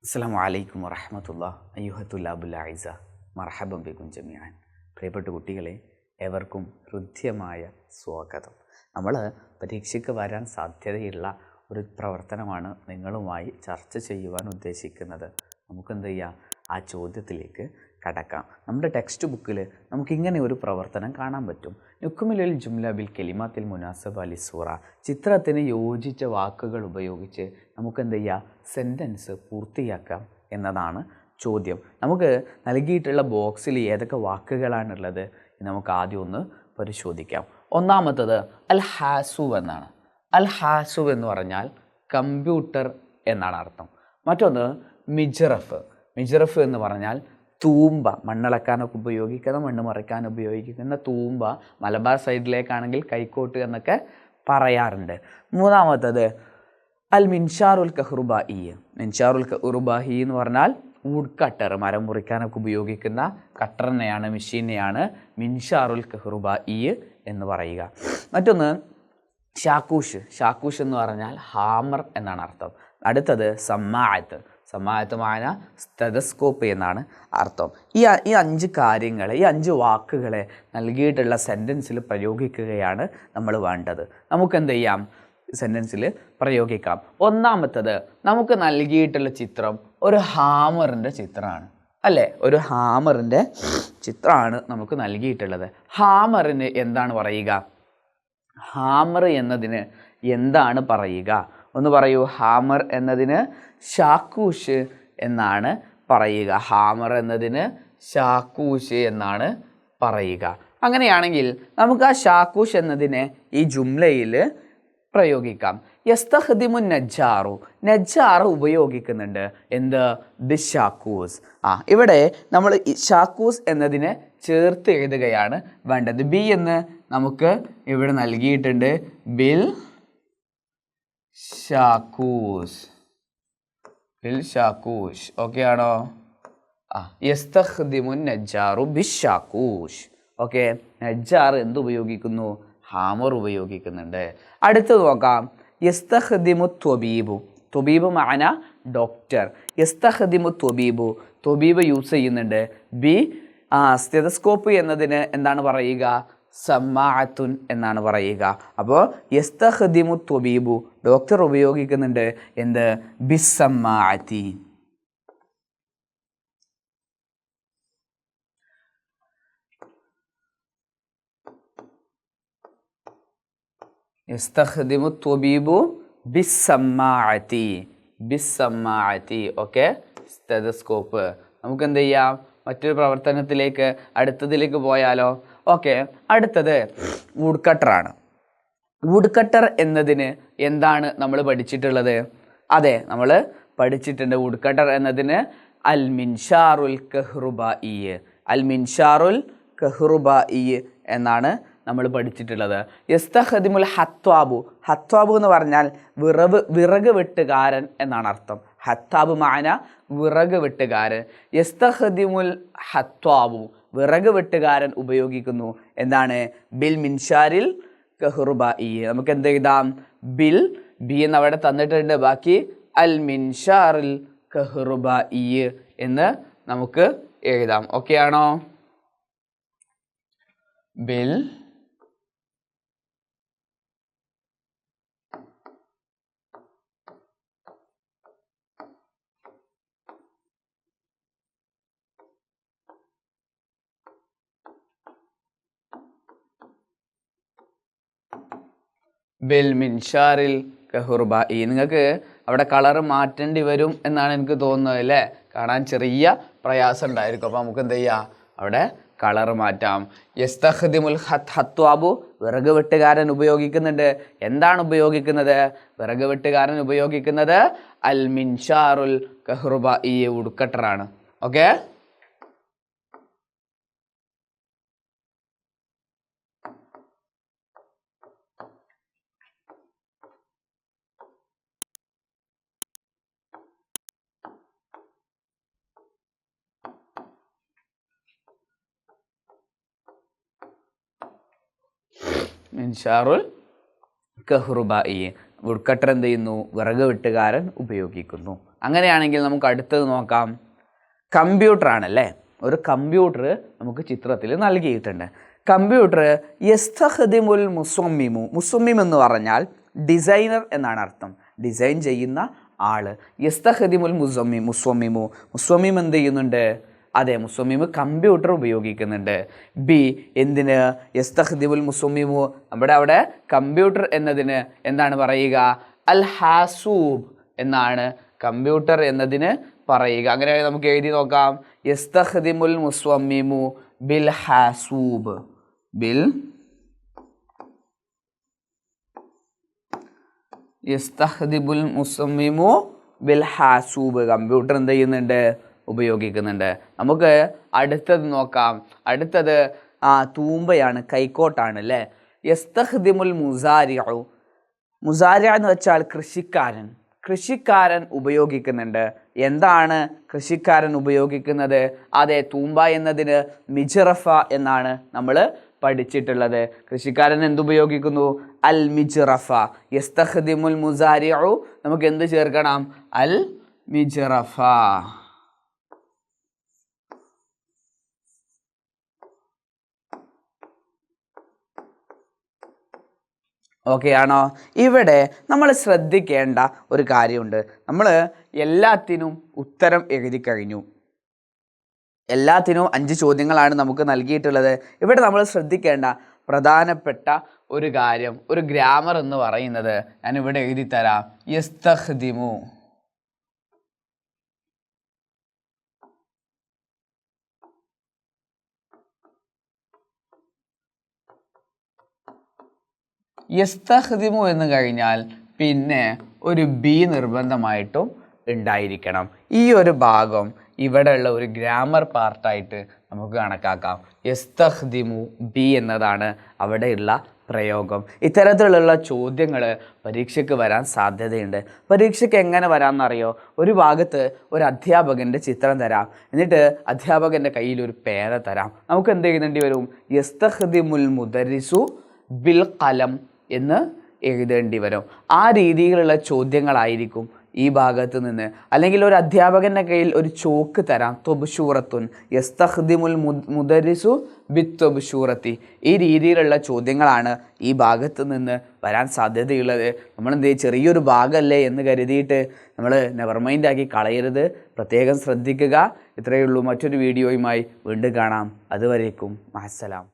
അസ്സലാമു അലൈക്കും വറഹ്മത്തുള്ളാഹി അയ്യുഹത്തുല്ലാബുൽ അഇസ മർഹബൻ ബിക്കും ജമീഅൻ. പ്രിയപ്പെട്ട കുട്ടികളെ, ഏവർക്കും ഹൃദ്യമായ സ്വാഗതം. നമ്മൾ പരീക്ഷയ്ക്ക് വരാൻ സാധ്യതയുള്ള ഒരു പ്രവർത്തനമാണ് നിങ്ങളുമായി ചർച്ച ചെയ്യുവാൻ ഉദ്ദേശിക്കുന്നത്. നമുക്കെന്ത് ചെയ്യാം, ആ ചോദ്യത്തിലേക്ക് കടക്കാം. നമ്മുടെ ടെക്സ്റ്റ് ബുക്കിൽ നമുക്കിങ്ങനെ ഒരു പ്രവർത്തനം കാണാൻ പറ്റും. നുക്മിലുൽ ജുംല ബിൽ കലിമാത്തിൽ മുനാസബ ലി സൂറ. ചിത്രത്തിന് യോജിച്ച വാക്കുകൾ ഉപയോഗിച്ച് നമുക്കെന്ത് ചെയ്യാം, സെൻറ്റൻസ് പൂർത്തിയാക്കാം എന്നതാണ് ചോദ്യം. നമുക്ക് നൽകിയിട്ടുള്ള ബോക്സിൽ ഏതൊക്കെ വാക്കുകളാണുള്ളത് നമുക്ക് ആദ്യം ഒന്ന് പരിശോധിക്കാം. ഒന്നാമത്തത് അൽ ഹാസു എന്നാണ്. അൽ ഹാസു എന്ന് പറഞ്ഞാൽ കമ്പ്യൂട്ടർ എന്നാണ് അർത്ഥം. മറ്റൊന്ന് മിജ്റഫ്. മിജ്റഫ് എന്ന് പറഞ്ഞാൽ തൂമ്പ, മണ്ണിളക്കാനൊക്കെ ഉപയോഗിക്കുന്ന, മണ്ണ് മറിക്കാൻ ഉപയോഗിക്കുന്ന തൂമ്പ. മലബാർ സൈഡിലേക്കാണെങ്കിൽ കൈക്കോട്ട് എന്നൊക്കെ പറയാറുണ്ട്. മൂന്നാമത്തത് അൽ മിൻഷാറുൽ കഹ്റുബായി. മിൻഷാറുൽ കഹ്റുബായി എന്ന് പറഞ്ഞാൽ വുഡ് കട്ടർ, മരം മുറിക്കാനൊക്കെ ഉപയോഗിക്കുന്ന കട്ടറിനെയാണ്, മെഷീനെയാണ് മിൻഷാറുൽ കഹ്റുബായി എന്ന് പറയുക. മറ്റൊന്ന് ഷാക്കൂഷ്. ഷാക്കൂഷ് എന്ന് പറഞ്ഞാൽ ഹാമർ എന്നാണ് അർത്ഥം. അടുത്തത് സമ്മാഅത്ത്. സമ്മാഅത്തുമായ സ്റ്റെതസ്കോപ്പ് എന്നാണ് അർത്ഥം. ഈ അഞ്ച് കാര്യങ്ങളെ, ഈ അഞ്ച് വാക്കുകളെ നൽകിയിട്ടുള്ള സെൻറ്റൻസിൽ പ്രയോഗിക്കുകയാണ് നമ്മൾ വേണ്ടത്. നമുക്കെന്ത് ചെയ്യാം, സെൻറ്റൻസിൽ പ്രയോഗിക്കാം. ഒന്നാമത്തത്, നമുക്ക് നൽകിയിട്ടുള്ള ചിത്രം ഒരു ഹാമറിൻ്റെ ചിത്രമാണ്, അല്ലേ? ഒരു ഹാമറിൻ്റെ ചിത്രമാണ് നമുക്ക് നൽകിയിട്ടുള്ളത്. ഹാമറിന് എന്താണ് പറയുക? ഹാമർ എന്നതിന് എന്താണ് പറയുക? ഒന്ന് പറയൂ. ഹാമർ എന്നതിന് ഷാക്കൂഷ് എന്നാണ് പറയുക. ഹാമർ എന്നതിന് ഷാക്കൂഷ് എന്നാണ് പറയുക. അങ്ങനെയാണെങ്കിൽ നമുക്ക് ആ ഷാക്കൂഷ് എന്നതിനെ ഈ ജുംലയിൽ പ്രയോഗിക്കാം. യസ്തഖ്ദിമു നജ്ജാറു. നജ്ജാറ് ഉപയോഗിക്കുന്നുണ്ട്. എന്ത്? ബി ഷാക്കൂസ്. ഇവിടെ നമ്മൾ ഷാക്കൂസ് എന്നതിനെ ചേർത്ത് എഴുതുകയാണ് വേണ്ടത്. ബി എന്ന് നമുക്ക് ഇവിടെ നൽകിയിട്ടുണ്ട്. ബിൽ ഷാക്കൂസ്. ബിൽ ഷാക്കൂഷ്. ഓക്കെ ആണോ? യസ്തഖ്ദിമു നജ്ജാറു ബി ഷാക്കൂഷ്. ഓക്കെ, നജ്ജാർ എന്ത് ഉപയോഗിക്കുന്നു? ഹാമർ ഉപയോഗിക്കുന്നുണ്ട്. അടുത്തത് നോക്കാം. യസ്തഖ്ദിമു ത്വബീബു. ത്വബീബ് മാന ഡോക്ടർ. യസ്തഖ്ദിമു ത്വബീബു. ത്വബീബ് യൂസ് ചെയ്യുന്നുണ്ട്. ബി സ്റ്റെതസ്കോപ്പ് എന്നതിന് എന്താണ് പറയുക? സമ്മാഅത്തുൻ എന്നാണ് പറയുക. അപ്പോൾ യസ്തഖ്ദിമു ത്വബീബു, ഡോക്ടർ ഉപയോഗിക്കുന്നുണ്ട് എന്ത്? ബിസ്സമ്മാഅത്തി. യസ്തഖ്ദിമു ത്വബീബു ബിസ്സമ്മാഅത്തി. ബിസ്സമ്മാഅത്തി. Okay, stethoscope. നമുക്ക് എന്ത് ചെയ്യാം, മറ്റൊരു പ്രവർത്തനത്തിലേക്ക്, അടുത്തതിലേക്ക് പോയാലോ? ഓക്കെ, അടുത്തത് വുഡ് കട്ടറാണ്. വുഡ് കട്ടർ എന്നതിന് എന്താണ് നമ്മൾ പഠിച്ചിട്ടുള്ളത്? അതെ, നമ്മൾ പഠിച്ചിട്ടുണ്ട്. വുഡ് കട്ടർ എന്നതിന് അൽ മിൻഷാറുൽ കഹ്റുബായി. അൽ മിൻഷാറുൽ കഹ്റുബായി എന്നാണ് നമ്മൾ പഠിച്ചിട്ടുള്ളത്. യസ്തഖ്ദിമുൽ ഹത്വാബു. ഹത്വാബു എന്ന് പറഞ്ഞാൽ വിറക് വെട്ടുകാരൻ എന്നാണ് അർത്ഥം. ഹത്താബ് മാന വിറക് വെട്ടുകാരൻ. യസ്തഖ്ദിമുൽ ഹത്വാബു, വിറക് വെട്ടുകാരൻ ഉപയോഗിക്കുന്നു എന്താണ്? ബിൽ മിൻഷാരിൽ കഹ്റുബായി. നമുക്ക് എന്ത് എഴുതാം? ബിൽ, ബി എന്ന് അവിടെ തന്നിട്ടുണ്ട്. ബാക്കി അൽ മിൻഷാറിൽ കഹ്റുബായി എന്ന് നമുക്ക് എഴുതാം. ഓക്കെ ആണോ? ബിൽ ബിൽ മിൻഷാറിൽ കഹ്റുബായി. നിങ്ങൾക്ക് അവിടെ കളറ് മാറ്റേണ്ടി വരും എന്നാണ് എനിക്ക് തോന്നുന്നത്, അല്ലേ? കാണാൻ ചെറിയ പ്രയാസം ഉണ്ടായിരിക്കും. അപ്പോൾ നമുക്ക് എന്ത് ചെയ്യാം, അവിടെ കളറ് മാറ്റാം. യസ്തഖ്ദിമുൽ ഹത്വാബു, വിറക് വെട്ടുകാരൻ ഉപയോഗിക്കുന്നുണ്ട്. എന്താണ് ഉപയോഗിക്കുന്നത്? വിറക് വെട്ടുകാരൻ ഉപയോഗിക്കുന്നത് അൽ മിൻഷാറുൽ കഹ്റുബായി, ഉടുക്കട്ടറാണ്. ഓക്കെ, മിൻഷാറുൽ കഹ്റുബായി. വുഡ് കട്ടർ എന്ത് ചെയ്യുന്നു? വിറക് വെട്ടുകാരൻ ഉപയോഗിക്കുന്നു. അങ്ങനെയാണെങ്കിൽ നമുക്ക് അടുത്തത് നോക്കാം. കമ്പ്യൂട്ടർ ആണല്ലേ. ഒരു കമ്പ്യൂട്ടർ നമുക്ക് ചിത്രത്തിൽ നൽകിയിട്ടുണ്ട്. കമ്പ്യൂട്ടർ യസ്തഖ്ദിമുൽ മുസമ്മിമു. മുസമ്മിം എന്ന് പറഞ്ഞാൽ ഡിസൈനർ എന്നാണ് അർത്ഥം, ഡിസൈൻ ചെയ്യുന്ന ആള്. യസ്തഖ്ദിമുൽ മുസമ്മിമു. മുസമ്മിം എന്ത് ചെയ്യുന്നുണ്ട്? അതെ, മുസമ്മിം കമ്പ്യൂട്ടർ ഉപയോഗിക്കുന്നുണ്ട്. ബി എന്തിന്? യസ്തഖ്ദിമുൽ മുസമ്മിമു. നമ്മുടെ അവിടെ കമ്പ്യൂട്ടർ എന്നതിന് എന്താണ് പറയുക? അൽ ഹാസൂബ് എന്നാണ് കമ്പ്യൂട്ടർ എന്നതിന് പറയുക. അങ്ങനെ നമുക്ക് എഴുതി നോക്കാം. യസ്തഖ്ദിമുൽ മുസമ്മിമു ബിൽ ഹാസൂബ്. യസ്തഖ്ദിമുൽ മുസമ്മിമു ബിൽ ഹാസൂബ്. കമ്പ്യൂട്ടർ എന്ത് ചെയ്യുന്നുണ്ട്? ഉപയോഗിക്കുന്നുണ്ട്. നമുക്ക് അടുത്തത് നോക്കാം. അടുത്തത് തൂമ്പയാണ്, കൈക്കോട്ടാണ് അല്ലേ. യസ്തഖ്ദിമുൽ മുസാരിഉ. മുസാരിഅ എന്ന് വെച്ചാൽ കൃഷിക്കാരൻ. കൃഷിക്കാരൻ ഉപയോഗിക്കുന്നുണ്ട്. എന്താണ് കൃഷിക്കാരൻ ഉപയോഗിക്കുന്നത്? അതെ, തൂമ്പ എന്നതിന് മിജ്റഫ എന്നാണ് നമ്മൾ പഠിച്ചിട്ടുള്ളത്. കൃഷിക്കാരൻ എന്തുപയോഗിക്കുന്നു? അൽ മിജ്റഫ. യസ്തഖ്ദിമുൽ മുസാരിഉ നമുക്ക് എന്ത് ചേർക്കണം? അൽ മിജ്റഫ. ഓക്കെ ആണോ? ഇവിടെ നമ്മൾ ശ്രദ്ധിക്കേണ്ട ഒരു കാര്യമുണ്ട്. നമ്മൾ എല്ലാത്തിനും ഉത്തരം എഴുതി കഴിഞ്ഞു. എല്ലാത്തിനും 5 ചോദ്യങ്ങളാണ് നമുക്ക് നൽകിയിട്ടുള്ളത്. ഇവിടെ നമ്മൾ ശ്രദ്ധിക്കേണ്ട പ്രധാനപ്പെട്ട ഒരു കാര്യം, ഒരു ഗ്രാമർ എന്ന് പറയുന്നത് ഞാനിവിടെ എഴുതി തരാം. യസ്തഖ്ദിമു. യസ്തഖ്ദിമു എന്ന് കഴിഞ്ഞാൽ പിന്നെ ഒരു ബി നിർബന്ധമായിട്ടും ഉണ്ടായിരിക്കണം. ഈ ഒരു ഭാഗം ഇവിടെയുള്ള ഒരു ഗ്രാമർ പാർട്ടായിട്ട് നമുക്ക് കണക്കാക്കാം. യസ്തഖ്ദിമു ബി എന്നതാണ് അവിടെയുള്ള പ്രയോഗം. ഇത്തരത്തിലുള്ള ചോദ്യങ്ങൾ പരീക്ഷയ്ക്ക് വരാൻ സാധ്യതയുണ്ട്. പരീക്ഷയ്ക്ക് എങ്ങനെ വരാമെന്നറിയോ? ഒരു ഭാഗത്ത് ഒരു അധ്യാപകൻ്റെ ചിത്രം തരാം, എന്നിട്ട് അധ്യാപകൻ്റെ കയ്യിൽ ഒരു പേന തരാം. നമുക്ക് എന്ത് എഴുതേണ്ടി വരും? യസ്തഖ്ദിമുൽ മുദരിസു ബിൽ ഖലം എന്ന് എഴുതേണ്ടി വരും. ആ രീതിയിലുള്ള ചോദ്യങ്ങളായിരിക്കും ഈ ഭാഗത്ത് നിന്ന്. അല്ലെങ്കിൽ ഒരു അധ്യാപകൻ്റെ കയ്യിൽ ഒരു ചോക്ക് തരാം, തൊബ്ഷൂറത്തുൻ. യസ്തഖ്ദിമുൽ മുദരിസു ബിത്തൊബ്ഷൂറത്തി. ഈ രീതിയിലുള്ള ചോദ്യങ്ങളാണ് ഈ ഭാഗത്ത് നിന്ന് വരാൻ സാധ്യതയുള്ളത്. നമ്മളെന്ത് ചെറിയൊരു ഭാഗമല്ലേ എന്ന് കരുതിയിട്ട് നമ്മൾ നെവർ മൈൻഡ് ആക്കി കളയരുത്. പ്രത്യേകം ശ്രദ്ധിക്കുക. ഇത്രയേ ഉള്ളൂ. മറ്റൊരു വീഡിയോയുമായി വീണ്ടും കാണാം. അതുവരേക്കും മഅസ്സലാം.